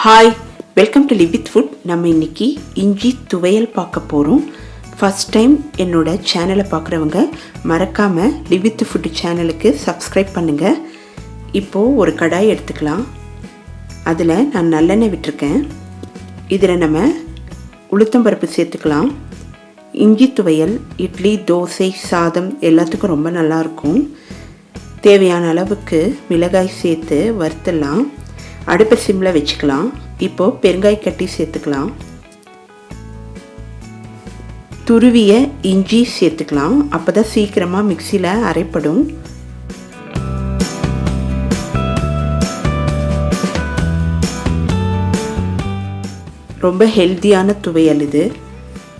Hi, welcome to Livewithfood. நம்ம இன்னைக்கு இஞ்சி துவையல் பார்க்க போகிறோம். ஃபஸ்ட் டைம் என்னோட சேனலை பார்க்குறவங்க மறக்காமல் Livewithfood சேனலுக்கு சப்ஸ்கிரைப் பண்ணுங்கள். இப்போது ஒரு கடாய் எடுத்துக்கலாம். அதில் நான் நல்லெண்ணெய் விட்டுருக்கேன். இதில் நம்ம உளுத்தம்பருப்பு சேர்த்துக்கலாம். இஞ்சி துவையல் இட்லி, தோசை, சாதம் எல்லாத்துக்கும் ரொம்ப நல்லாயிருக்கும். தேவையான அளவுக்கு மிளகாய் சேர்த்து வறுத்துடலாம். அடுப்பை சிம்மில் வச்சுக்கலாம். இப்போது பெருங்காய் கட்டி சேர்த்துக்கலாம். துருவிய இஞ்சி சேர்த்துக்கலாம். அப்போ தான் சீக்கிரமாக மிக்சியில் அரைப்படும். ரொம்ப ஹெல்த்தியான துவையல் இது.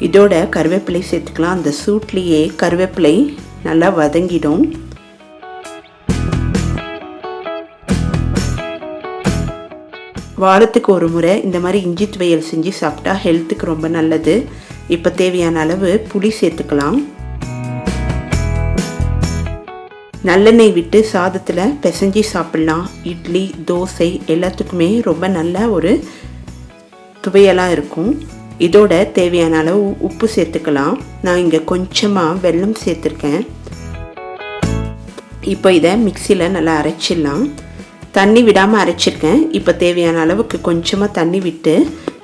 இதோட கருவேப்பிலை சேர்த்துக்கலாம். அந்த சூட்லேயே கருவேப்பிலை நல்லா வதங்கிடும். வாரத்துக்கு ஒரு முறை இந்த மாதிரி இஞ்சி துவையல் செஞ்சு சாப்பிட்டா ஹெல்த்துக்கு ரொம்ப நல்லது. இப்போ தேவையான அளவு புளி சேர்த்துக்கலாம். நல்லெண்ணெய் விட்டு சாதத்தில் பிசைஞ்சி சாப்பிட்லாம். இட்லி, தோசை எல்லாத்துக்குமே ரொம்ப நல்ல ஒரு துவையலாக இருக்கும். இதோட தேவையான அளவு உப்பு சேர்த்துக்கலாம். நான் இங்கே கொஞ்சமாக வெல்லம் சேர்த்துருக்கேன். இப்போ இதை மிக்சியில் நல்லா அரைச்சிடலாம். தண்ணி விடாமல் அரைச்சிருக்கேன். இப்போ தேவையான அளவுக்கு கொஞ்சமாக தண்ணி விட்டு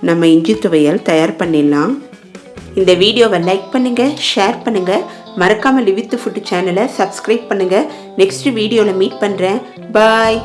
நம்ம இஞ்சி துவையல் தயார் பண்ணிடலாம். இந்த வீடியோவை லைக் பண்ணுங்கள், ஷேர் பண்ணுங்கள். மறக்காமல் Livewithfood சேனலை சப்ஸ்கிரைப் பண்ணுங்கள். நெக்ஸ்ட் வீடியோவில் மீட் பண்ணுறேன். பாய்.